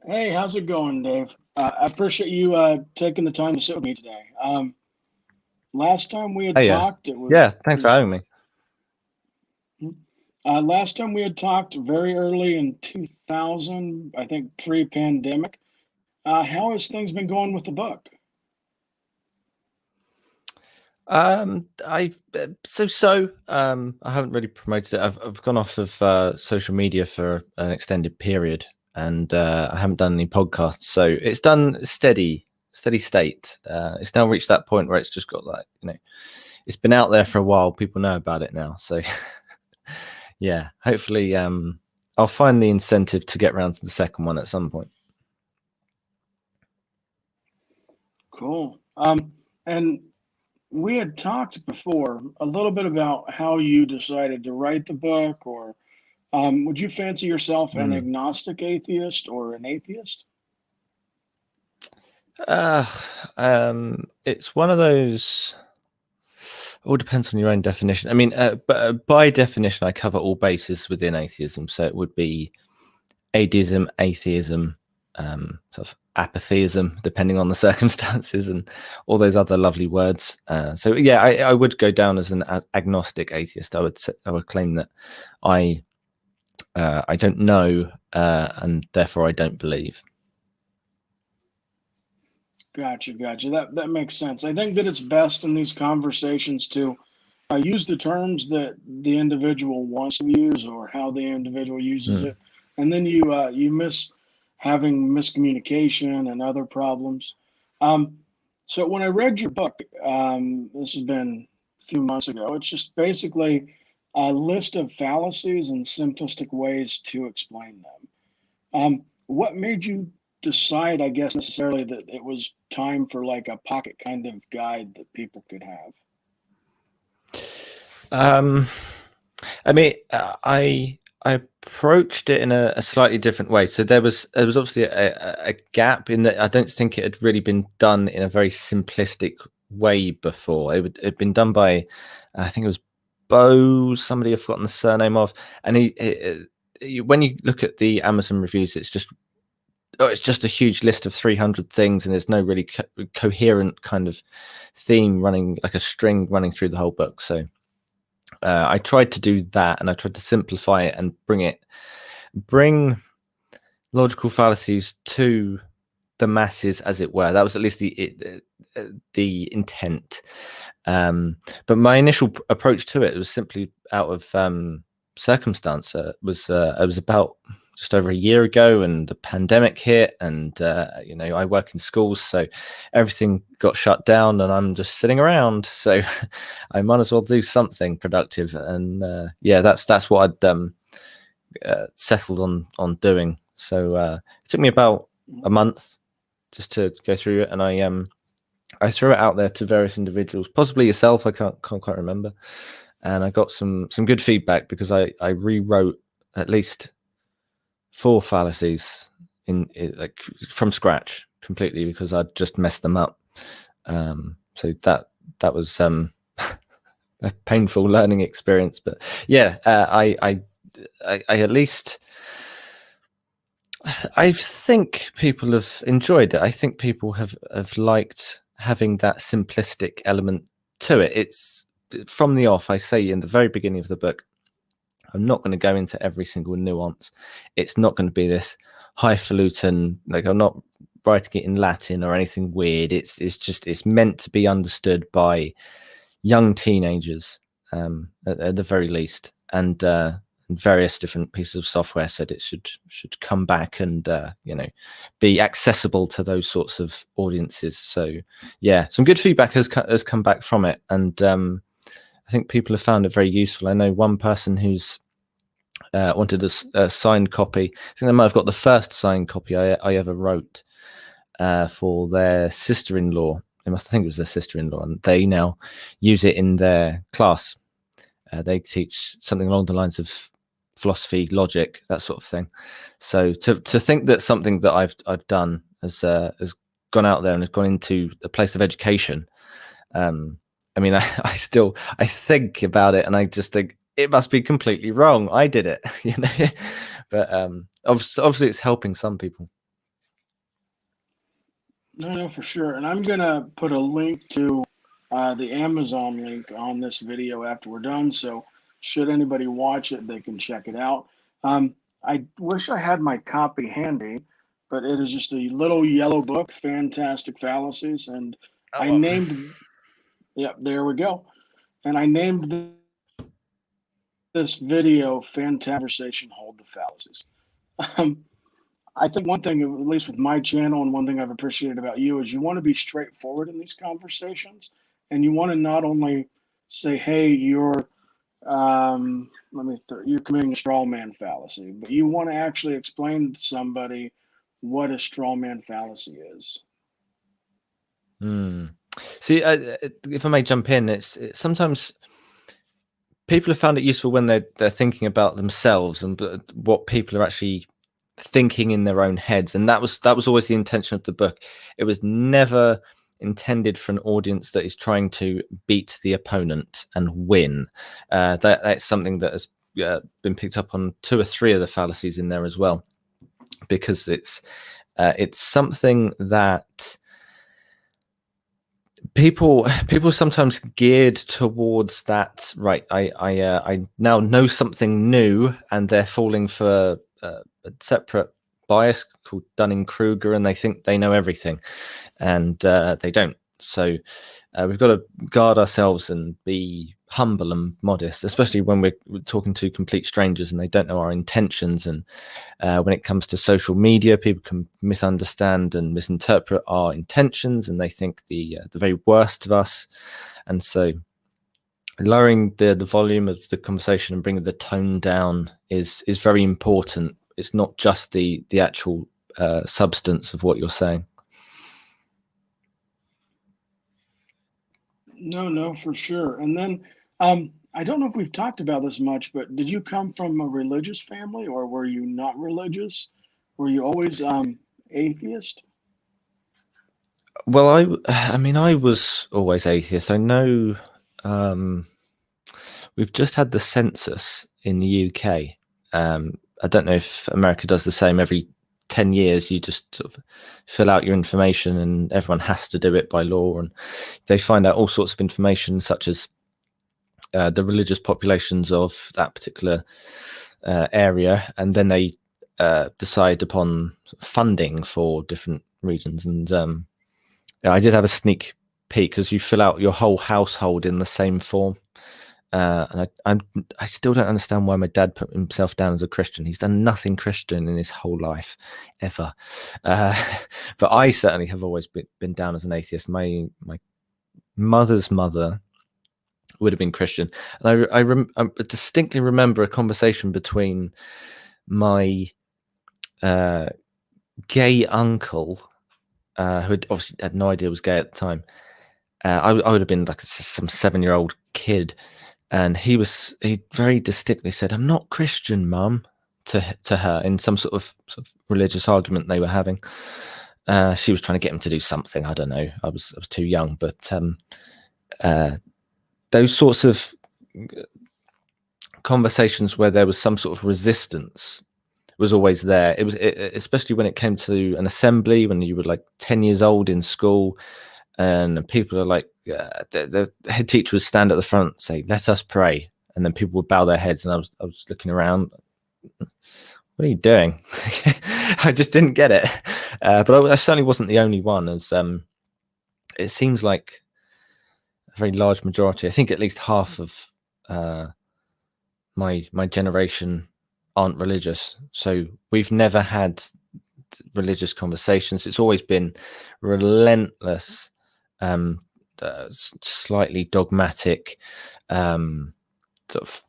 Hey, how's it going, Dave? I appreciate you taking the time to sit with me today. Last time we Oh had yeah, talked, it was yeah. it Thanks for was having me. last time we had talked very early in 2000, I think pre-pandemic. How has things been going with the book? I haven't really promoted it. I've gone off of social media for an extended period, and I haven't done any podcasts. So it's done steady state. It's now reached that point where it's just got it's been out there for a while. People know about it now. So yeah, hopefully, I'll find the incentive to get around to the second one at some point. Cool. And we had talked before a little bit about how you decided to write the book, or would you fancy yourself an Hmm. agnostic atheist or an atheist? Uh, it's one of those. All depends on your own definition. I mean, but by definition, I cover all bases within atheism. So it would be adeism, atheism, sort of apatheism, depending on the circumstances, and all those other lovely words. So yeah, I would go down as an agnostic atheist. I would claim that I I don't know, and therefore I don't believe. Gotcha. That makes sense. I think that it's best in these conversations to use the terms that the individual wants to use or how the individual uses Mm. it, and then you miss having miscommunication and other problems. Um, so when I read your book, this has been a few months ago. It's just basically a list of fallacies and simplistic ways to explain them. What made you decide, I guess, necessarily that it was time for like a pocket kind of guide that people could have? Um, I mean, I approached it in a slightly different way. So there was obviously a gap in that I don't think it had really been done in a very simplistic way before. It had been done by, I think it was Bo, somebody I've forgotten the surname of, and when you look at the Amazon reviews, it's just a huge list of 300 things, and there's no really coherent kind of theme running like a string running through the whole book. So I tried to do that, and I tried to simplify it and bring logical fallacies to the masses, as it were. That was at least the intent. But my initial approach to it was simply out of circumstance. It was about just over a year ago, and the pandemic hit, and I work in schools, so everything got shut down, and I'm just sitting around. So I might as well do something productive, and yeah, that's what I'd settled on doing. So it took me about a month just to go through it, and I threw it out there to various individuals, possibly yourself. I can't quite remember, and I got some good feedback because I rewrote at least four fallacies like from scratch completely because I'd just messed them up. So that was a painful learning experience, but yeah, I at least I think people have enjoyed it. I think people have liked having that simplistic element to it. It's from the off. I say in the very beginning of the book, I'm not going to go into every single nuance. It's not going to be this highfalutin. Like I'm not writing it in Latin or anything weird. It's meant to be understood by young teenagers, at the very least, and various different pieces of software said it should come back and be accessible to those sorts of audiences. So yeah, some good feedback has come back from it, and I think people have found it very useful. I know one person who's wanted a signed copy. I think they might have got the first signed copy I ever wrote for their sister-in-law. I think it was their sister-in-law, and they now use it in their class. They teach something along the lines of philosophy, logic, that sort of thing. So to think that something that I've done has gone out there and has gone into a place of education. I mean, I think about it, and I just think it must be completely wrong. I did it, But obviously, it's helping some people. No, for sure. And I'm gonna put a link to the Amazon link on this video after we're done. So should anybody watch it, they can check it out. I wish I had my copy handy, but it is just a little yellow book, Fantastic Fallacies, and I Oh, named. Yep, there we go. And I named this video "Conversation Hold the Fallacies." Um, I think one thing, at least with my channel, and one thing I've appreciated about you is you want to be straightforward in these conversations, and you want to not only say, "Hey, you're committing a straw man fallacy," but you want to actually explain to somebody what a straw man fallacy is. hmm. See, if I may jump in, sometimes people have found it useful when they're thinking about themselves and what people are actually thinking in their own heads, and that was always the intention of the book. It was never intended for an audience that is trying to beat the opponent and win. That's something that has been picked up on 2 or 3 of the fallacies in there as well, because it's something that people sometimes geared towards that. Right, I now know something new, and they're falling for a separate bias called Dunning-Kruger, and they think they know everything, and they don't. So we've got to guard ourselves and be humble and modest, especially when we're talking to complete strangers and they don't know our intentions. And when it comes to social media, people can misunderstand and misinterpret our intentions, and they think the very worst of us. And so lowering the volume of the conversation and bringing the tone down is very important. It's not just the actual substance of what you're saying. No, for sure. And then I don't know if we've talked about this much, but did you come from a religious family or were you not religious? Were you always atheist? Well, I mean, I was always atheist. I know we've just had the census in the UK. I don't know if America does the same. Every 10 years, you just sort of fill out your information, and everyone has to do it by law. And they find out all sorts of information, such as the religious populations of that particular area, and then they decide upon funding for different regions. And yeah, I did have a sneak peek, because you fill out your whole household in the same form. And I still don't understand why my dad put himself down as a Christian. He's done nothing Christian in his whole life, ever. But I certainly have always been down as an atheist. My mother's mother would have been Christian, and I distinctly remember a conversation between my gay uncle, who had obviously had no idea was gay at the time. I would have been like some 7-year-old kid, and he very distinctly said, "I'm not Christian, Mum," to her, in some sort of religious argument they were having. She was trying to get him to do something. I don't know. I was too young, but those sorts of conversations where there was some sort of resistance was always there. It was especially when it came to an assembly, when you were like 10 years old in school, and people are like, the head teacher would stand at the front and say, "Let us pray," and then people would bow their heads, and I was looking around, what are you doing? I just didn't get it. But I certainly wasn't the only one, as it seems like a very large majority, I think at least half of my generation aren't religious. So we've never had religious conversations. It's always been relentless, slightly dogmatic, sort of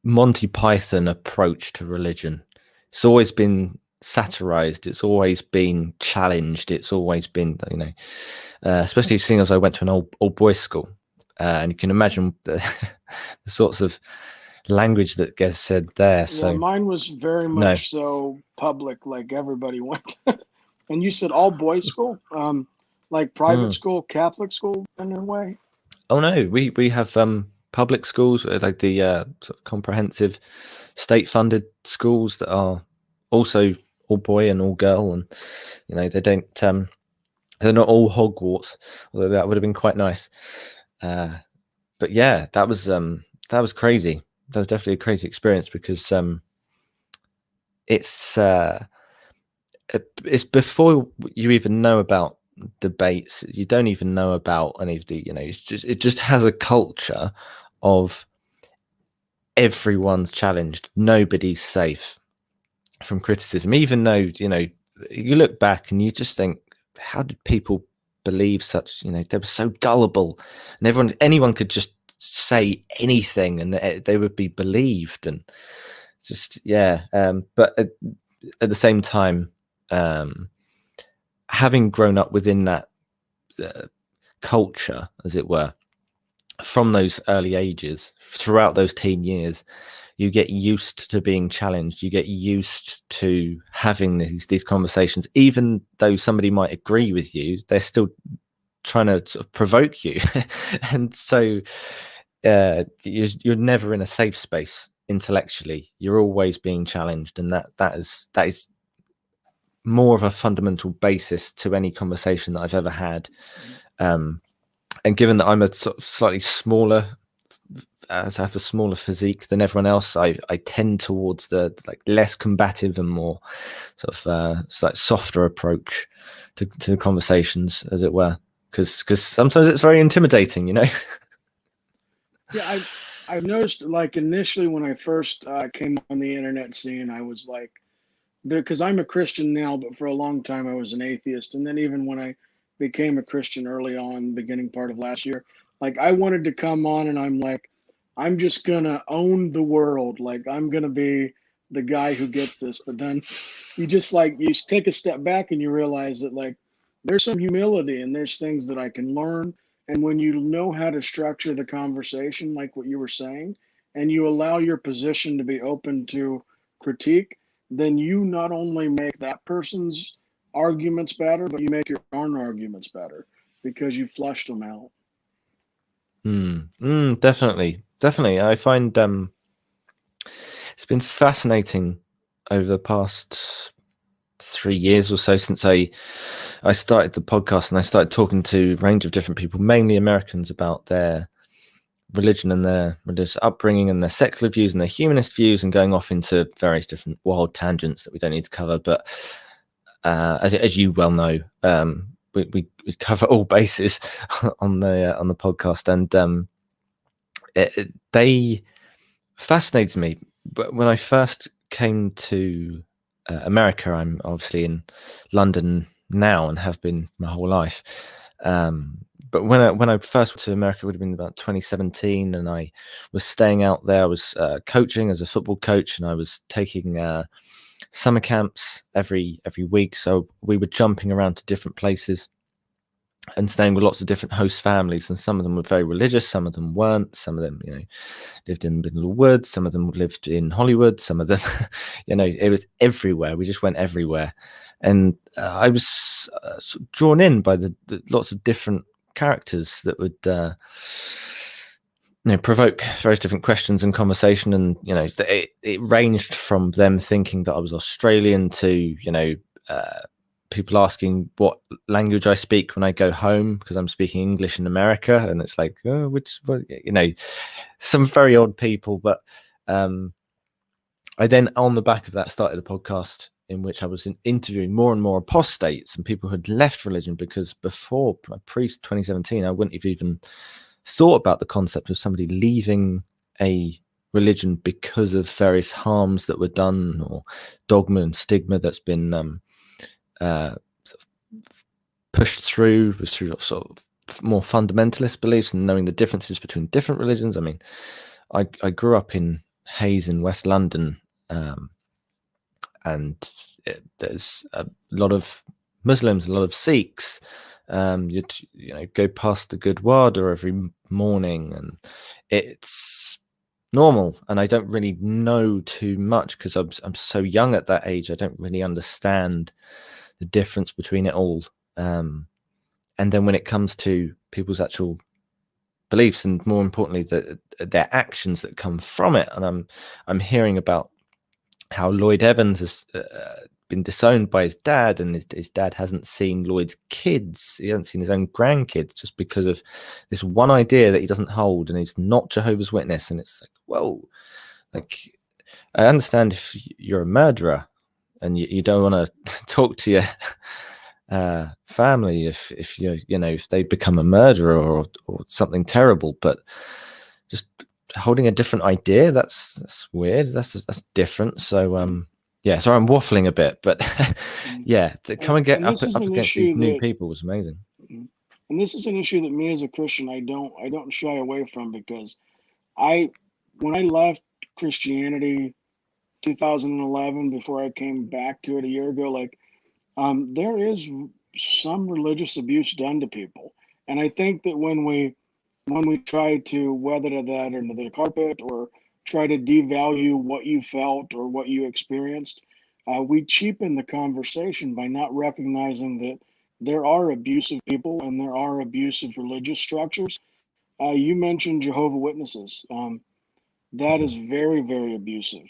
Monty Python approach to religion. It's always been satirized. It's always been challenged. It's always been, especially seeing as I went to an old boys school, and you can imagine the sorts of language that gets said there. Yeah, So mine was very no. much so public, like everybody went. And you said all boys school, like private school, Catholic school in a way. Oh no, we have public schools, like the sort of comprehensive state-funded schools that are also all boy and all girl, and they don't they're not all Hogwarts, although that would have been quite nice. But yeah, that was crazy. That was definitely a crazy experience, because it's before you even know about debates. You don't even know about any of the, it just has a culture of everyone's challenged. Nobody's safe from criticism, even though, you look back and you just think, how did people believe such, they were so gullible, and anyone could just say anything and they would be believed. And just, but at the same time, having grown up within that culture, as it were, from those early ages, throughout those teen years, you get used to being challenged. You get used to having these conversations, even though somebody might agree with you, they're still trying to sort of provoke you. And so you're never in a safe space intellectually. You're always being challenged, and that is more of a fundamental basis to any conversation that I've ever had. And given that I'm a sort of slightly smaller, as I have a smaller physique than everyone else, I tend towards the less combative and more sort of softer approach to the conversations, as it were, because sometimes it's very intimidating, Yeah, I've noticed, like, initially when I first came on the internet scene, I was like, because I'm a Christian now, but for a long time I was an atheist. And then even when I became a Christian early on, beginning part of last year, like, I wanted to come on and I'm like, I'm just gonna own the world. Like, I'm gonna be the guy who gets this. But then you take a step back and you realize that, like, there's some humility and there's things that I can learn. And when you know how to structure the conversation, like what you were saying, and you allow your position to be open to critique, then you not only make that person's arguments better, but you make your own arguments better because you flushed them out. Definitely. I find it's been fascinating over the past 3 years or so since I started the podcast, and I started talking to a range of different people, mainly Americans, about their religion and their religious upbringing and their secular views and their humanist views, and going off into various different wild tangents that we don't need to cover. But as you well know, we cover all bases on the podcast, and they fascinated me. But when I first came to America, I'm obviously in London now and have been my whole life. But when I first went to America, it would have been about 2017, and I was staying out there. I was coaching as a football coach, and I was taking summer camps every week. So we were jumping around to different places and staying with lots of different host families, and some of them were very religious, some of them weren't. Some of them, lived in the middle of the woods. Some of them lived in Hollywood. Some of them, it was everywhere. We just went everywhere, and I was sort of drawn in by the lots of different characters that would provoke various different questions and conversation. And it ranged from them thinking that I was Australian to people asking what language I speak when I go home, because I'm speaking English in America, and it's like, oh, some very odd people. But I then, on the back of that, started a podcast in which I was interviewing more and more apostates and people who had left religion, because before, pre-2017, I wouldn't have even thought about the concept of somebody leaving a religion because of various harms that were done, or dogma and stigma that's been sort of pushed through sort of more fundamentalist beliefs, and knowing the differences between different religions. I mean, I grew up in Hayes in West London, and there's a lot of Muslims, a lot of Sikhs. You go past the Gurdwara every morning, and it's normal. And I don't really know too much because I'm so young at that age. I don't really understand the difference between it all. And then when it comes to people's actual beliefs, and more importantly, their actions that come from it, and I'm hearing about how Lloyd Evans has been disowned by his dad, and his dad hasn't seen Lloyd's kids. He hasn't seen his own grandkids just because of this one idea that he doesn't hold, and he's not Jehovah's Witness. And it's like, whoa, like, I understand if you're a murderer and you don't want to talk to your family if if they become a murderer or something terrible, but just holding a different idea, that's weird. That's different. So yeah, sorry, I'm waffling a bit, but yeah, to come and get up against these new people was amazing. And this is an issue that me as a Christian, I don't shy away from, because when I left Christianity 2011, before I came back to it a year ago, like, there is some religious abuse done to people. And I think that when we try to weather that under the carpet, or try to devalue what you felt or what you experienced, we cheapen the conversation by not recognizing that there are abusive people and there are abusive religious structures. You mentioned Jehovah Witnesses. That is very, very abusive.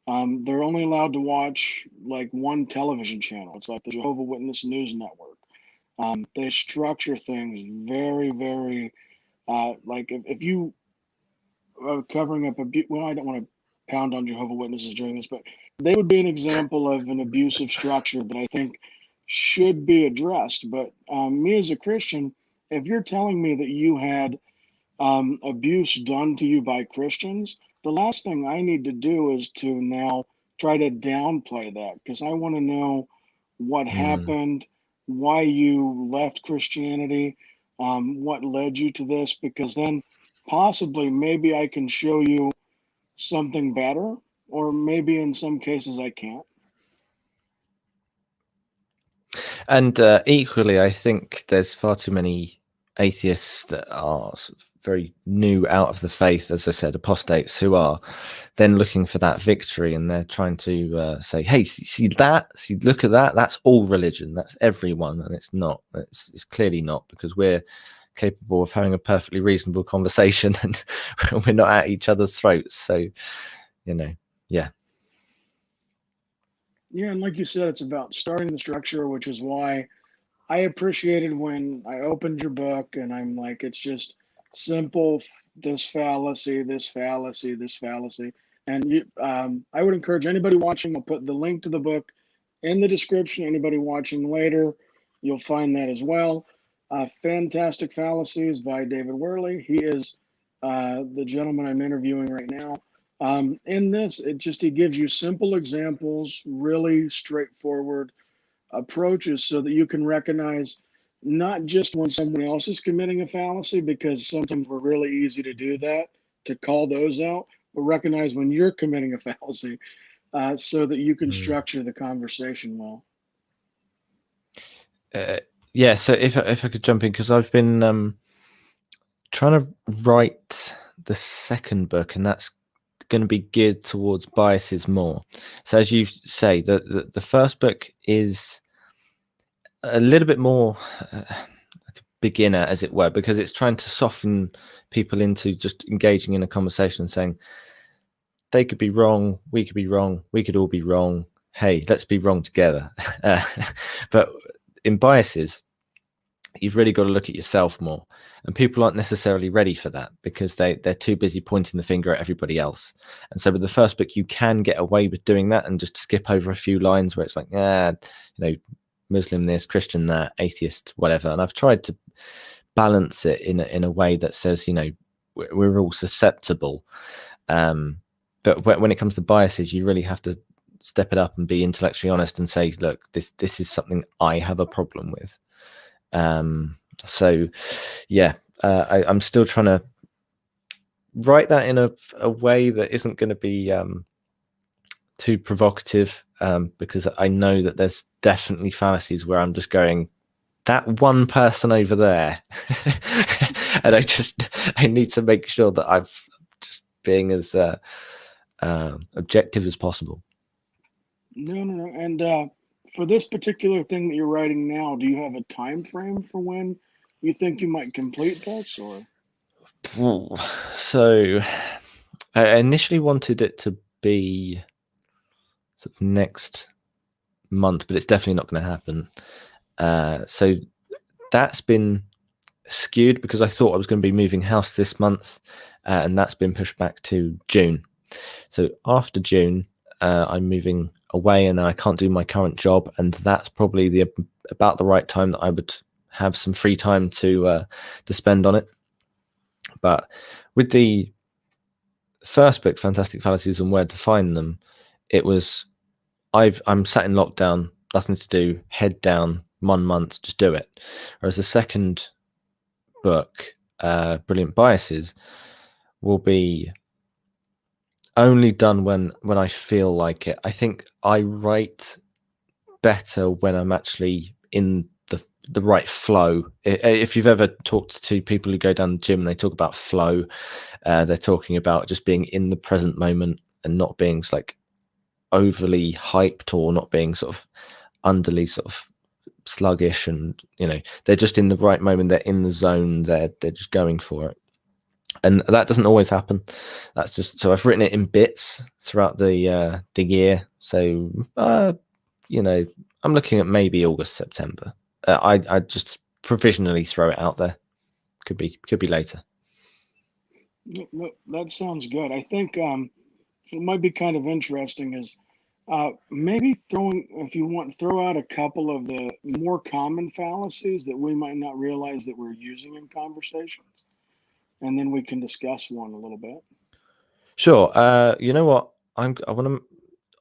They're only allowed to watch like one television channel. It's like the Jehovah Witness News Network. They structure things very, very, like if you are covering up abuse. Well, I don't want to pound on Jehovah Witnesses during this, but they would be an example of an abusive structure that I think should be addressed. But me as a Christian, if you're telling me that you had abuse done to you by Christians, the last thing I need to do is to now try to downplay that, because I want to know what happened, why you left Christianity, what led you to this, because then possibly maybe I can show you something better, or maybe in some cases I can't. And equally, I think there's far too many atheists that are sort of very new out of the faith, as I said, apostates, who are then looking for that victory, and they're trying to say, hey, see that, look at that, that's all religion, that's everyone. And it's not. It's clearly not, because we're capable of having a perfectly reasonable conversation, and we're not at each other's throats. So, yeah. Yeah, and like you said, it's about starting the structure, which is why I appreciated when I opened your book and I'm like, it's just simple, this fallacy, this fallacy, this fallacy. And I would encourage anybody watching, I'll put the link to the book in the description. Anybody watching later, you'll find that as well. Fantastic Fallacies by David Worley. He is the gentleman I'm interviewing right now. In this, he gives you simple examples, really straightforward approaches, so that you can recognize not just when someone else is committing a fallacy, because sometimes we're really easy to do that, to call those out, but recognize when you're committing a fallacy, so that you can structure the conversation well. Yeah, so if I could jump in, because I've been trying to write the second book, and that's going to be geared towards biases more. So as you say, the first book is a little bit more like a beginner, as it were, because it's trying to soften people into just engaging in a conversation and saying, they could be wrong, we could be wrong, we could all be wrong. Hey, let's be wrong together. But in biases, you've really got to look at yourself more, and people aren't necessarily ready for that, because they're too busy pointing the finger at everybody else. And so with the first book, you can get away with doing that and just skip over a few lines where it's like, Muslim this, Christian that, atheist whatever. And I've tried to balance it in a way that says, we're all susceptible, but when it comes to biases, you really have to step it up and be intellectually honest and say, look, this is something I have a problem with. So yeah, I'm still trying to write that in a way that isn't going to be too provocative, because I know that there's definitely fallacies where I'm just going, that one person over there, and I need to make sure that I've just being as objective as possible. No. And for this particular thing that you're writing now, do you have a time frame for when you think you might complete this, or? So I initially wanted it to be sort of next month, but it's definitely not going to happen. So that's been skewed because I thought I was going to be moving house this month, and that's been pushed back to June. So after June, I'm moving away, and I can't do my current job, and that's probably about the right time that I would have some free time to spend on it. But with the first book, Fantastic Fallacies and Where to Find Them, it was I'm sat in lockdown, nothing to do, head down, 1 month, just do it. Whereas the second book, Brilliant Biases, will be only done when I feel like it. I think I write better when I'm actually in the right flow. If you've ever talked to people who go down the gym and they talk about flow, they're talking about just being in the present moment and not being like overly hyped or not being sort of underly sort of sluggish, and they're just in the right moment, they're in the zone, they're just going for it. And that doesn't always happen. That's just so I've written it in bits throughout the year. So I'm looking at maybe August, September. I just provisionally throw it out there. Could be later. That sounds good. I think it might be kind of interesting is maybe if you want, throw out a couple of the more common fallacies that we might not realize that we're using in conversations, and then we can discuss one a little bit. Sure. You know what? I want to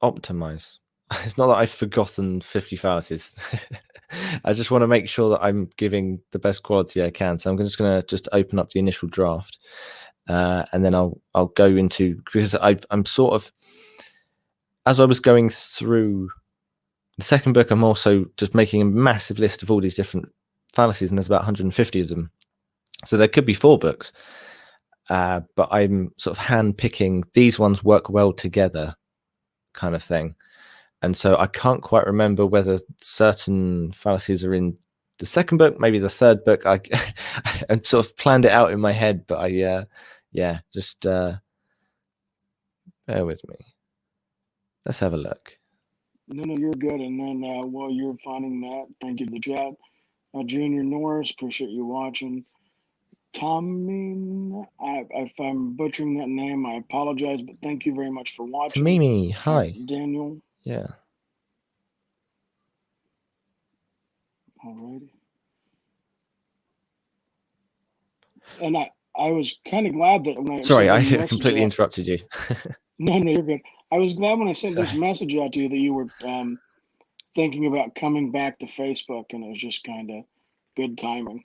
optimize. It's not that I've forgotten 50 fallacies. I just want to make sure that I'm giving the best quality I can. So I'm just going to open up the initial draft, and then I'll go into, because I'm sort of, as I was going through the second book, I'm also just making a massive list of all these different fallacies, and there's about 150 of them. So there could be 4 books, but I'm sort of hand picking these ones work well together, kind of thing. And so I can't quite remember whether certain fallacies are in the second book, maybe the third book. I sort of planned it out in my head, but just bear with me. Let's have a look. No, you're good. And then while you're finding that, thank you to the chat. Junior Norris, appreciate you watching. Tommy, if I'm butchering that name, I apologize, but thank you very much for watching. Tamimi, hi. Daniel. Yeah. Alrighty. And I was kind of glad that when I Sorry, I completely interrupted you. No, you're good. I was glad when I sent this message out to you that you were thinking about coming back to Facebook, and it was just kind of good timing.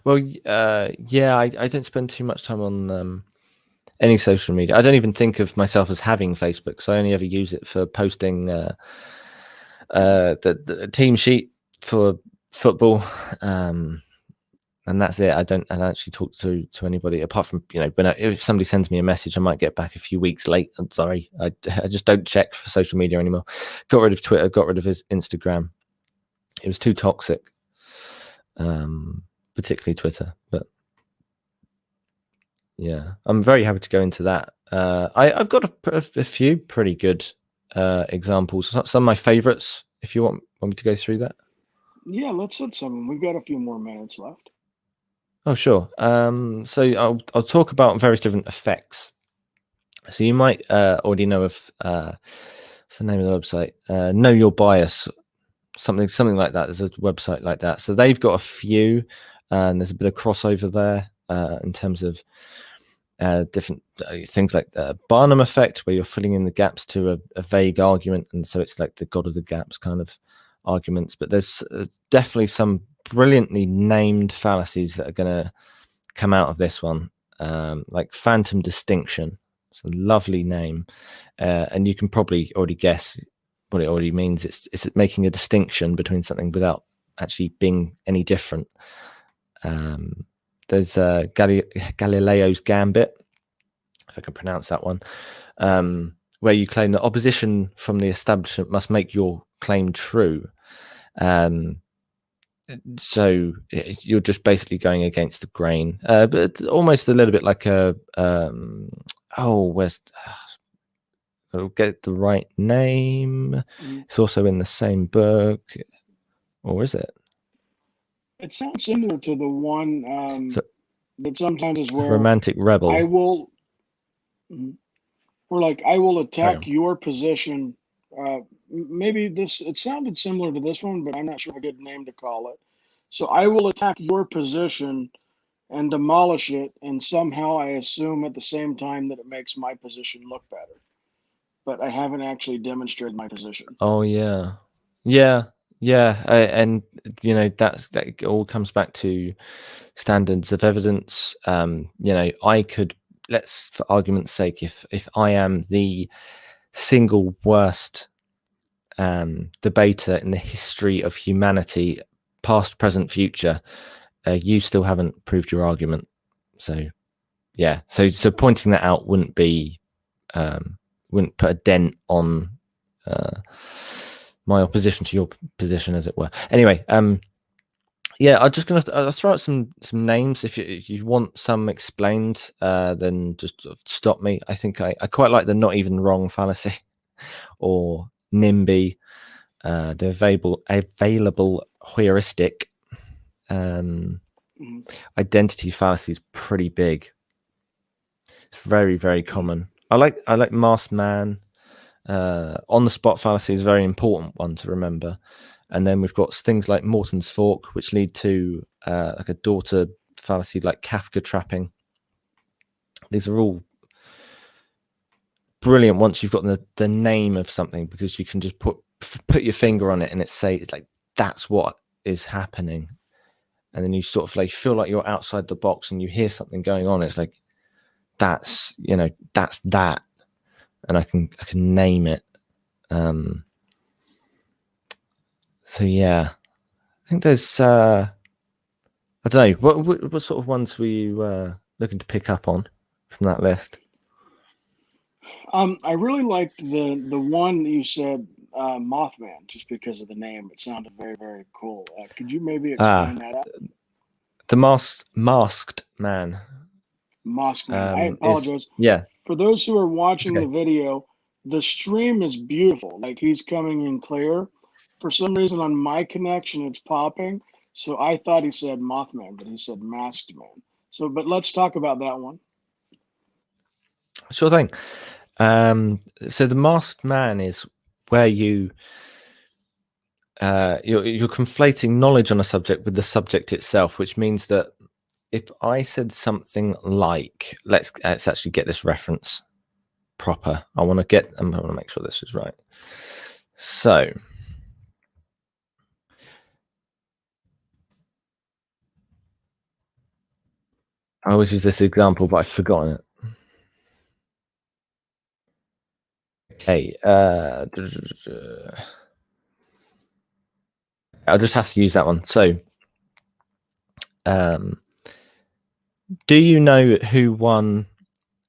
Well, yeah, I don't spend too much time on any social media. I don't even think of myself as having Facebook, so I only ever use it for posting the team sheet for football, and that's it. I don't actually talk to anybody apart from if somebody sends me a message, I might get back a few weeks late. I'm sorry, I just don't check for social media anymore. Got rid of Twitter, got rid of his Instagram. It was too toxic, particularly Twitter. But yeah, I'm very happy to go into that. I've got a few pretty good examples. Some of my favorites. If you want me to go through that. Yeah, let's hit some. We've got a few more minutes left. Oh, sure. So I'll talk about various different effects. So you might already know of what's the name of the website? Know Your Bias, something like that. There's a website like that. So they've got a few, and there's a bit of crossover there in terms of different things like the Barnum effect, where you're filling in the gaps to a vague argument, and so it's like the God of the gaps kind of arguments. But there's definitely some brilliantly named fallacies that are going to come out of this one, like phantom distinction. It's a lovely name, and you can probably already guess what it already means. It's making a distinction between something without actually being any different. There's Galileo's gambit, if I can pronounce that one, where you claim that opposition from the establishment must make your claim true. So you're just basically going against the grain, but almost a little bit like a where's got I'll get the right name. Mm. It's also in the same book, or is it? It sounds similar to the one So, that sometimes is where Romantic I Rebel. will, mm, or like I will Carry attack on. your position. Maybe this, it sounded similar to this one, but I'm not sure a good name to call it. So I will attack your position and demolish it, and somehow I assume at the same time that it makes my position look better. But I haven't actually demonstrated my position. Oh yeah, yeah, yeah, and that all comes back to standards of evidence. I could, let's, for argument's sake, if I am the single worst debater in the history of humanity, past, present, future, you still haven't proved your argument. So yeah, so pointing that out wouldn't put a dent on my opposition to your position, as it were. Anyway, yeah, I'm just I'll throw out some names. If you want some explained, then just sort of stop me. I think I quite like the not even wrong fallacy, or NIMBY, the available heuristic. Mm-hmm. Identity fallacy is pretty big. It's very, very Mm-hmm. common. I like masked man. On the spot fallacy is a very important one to remember. And then we've got things like Morton's fork, which lead to like a daughter fallacy, like Kafka trapping. These are all brilliant once you've got the name of something, because you can just put your finger on it and it's like that's what is happening. And then you sort of like feel like you're outside the box and you hear something going on. It's like that's that, and I can name it. So yeah, I think there's I don't know what sort of ones were you looking to pick up on from that list? I really liked the one that you said, Mothman, just because of the name. It sounded very, very cool. Could you maybe explain Ah, that? the masked man Moskman. I is, apologize. yeah, For those who are it's watching the okay. video, the stream is beautiful. Like he's coming in clear. For some reason on my connection, it's popping. So I thought he said Mothman, but he said Masked Man. So, but let's talk about that one. Sure thing. So the masked man is where you're conflating knowledge on a subject with the subject itself, which means that if I said something like, let's actually get this reference proper. I want to make sure this is right. So I always use this example, but I've forgotten it. Okay. I'll just have to use that one. So, do you know who won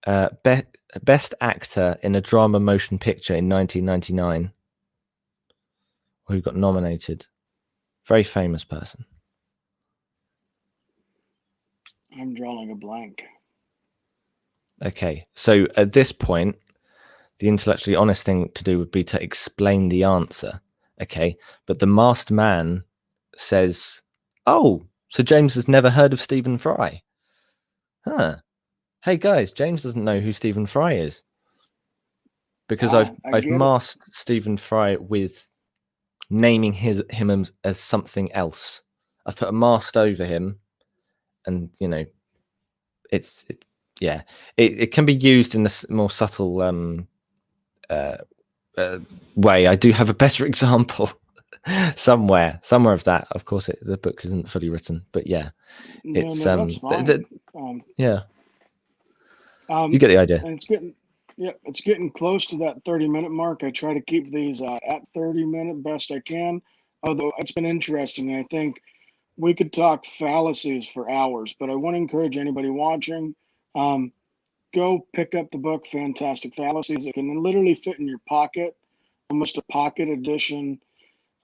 Best Actor in a Drama Motion Picture in 1999? Who got nominated? Very famous person. I'm drawing a blank. Okay. So at this point, the intellectually honest thing to do would be to explain the answer. Okay. But the masked man says, oh, so James has never heard of Stephen Fry. Huh. Hey guys, James doesn't know who Stephen Fry is. Because I I've get it. masked Stephen Fry with naming him as something else. I've put a mask over him, and it can be used in a more subtle way. I do have a better example somewhere of that. Of course, the book isn't fully written, but yeah, No, it's no, that's fine. yeah, you get the idea. And it's getting close to that 30-minute mark. I try to keep these at 30-minute best I can. Although it's been interesting. I think we could talk fallacies for hours, but I want to encourage anybody watching, um, go pick up the book Fantastic Fallacies. It can literally fit in your pocket, almost a pocket edition,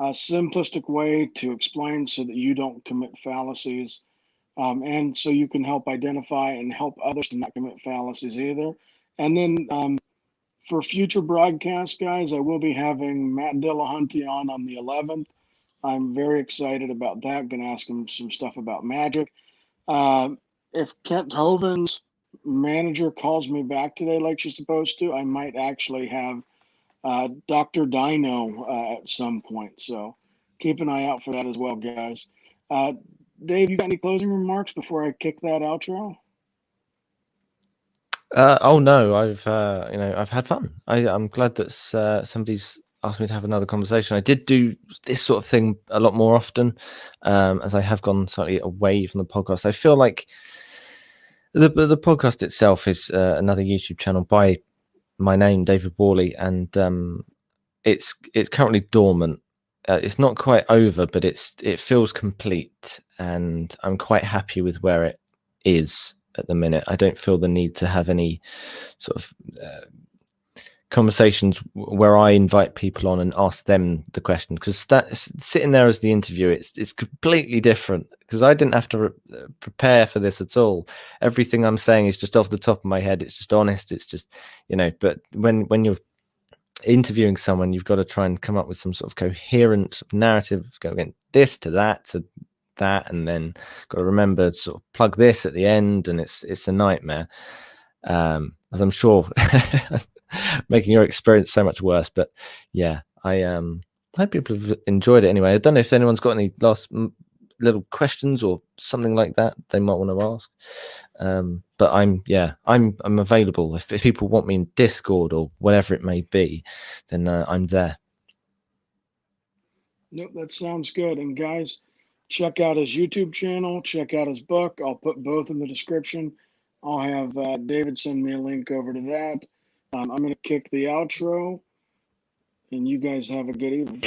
a simplistic way to explain so that you don't commit fallacies, and so you can help identify and help others to not commit fallacies either. And then For future broadcasts, guys, I will be having Matt Dillahunty on the 11th. I'm very excited about that. Going to ask him some stuff about Magic. If Kent Hovind's manager calls me back today like she's supposed to, I might actually have Dr. Dino at some point. So keep an eye out for that as well, guys. Dave, you got any closing remarks before I kick that outro? Oh no, I've had fun. I'm glad that somebody's asked me to have another conversation. I did do this sort of thing a lot more often, as I have gone slightly away from the podcast. I feel like the podcast itself is another YouTube channel by my name, David Worley, and it's currently dormant. It's not quite over, but it feels complete, and I'm quite happy with where it is at the minute. I don't feel the need to have any sort of conversations where I invite people on and ask them the question, because sitting there as the interviewer, it's completely different, because I didn't have to prepare for this at all. Everything I'm saying is just off the top of my head. It's just honest. It's just, but when you're interviewing someone, you've got to try and come up with some sort of coherent narrative, going this to that to that, and then got to remember to sort of plug this at the end, and it's a nightmare, as I'm sure making your experience so much worse. But yeah, I hope people have enjoyed it anyway. I don't know if anyone's got any last little questions or something like that they might want to ask, but I'm available if people want me in Discord or whatever it may be, then I'm there. Nope, that sounds good. And guys, check out his YouTube channel, check out his book. I'll put both in the description. I'll have David send me a link over to that. I'm going to kick the outro, and you guys have a good evening.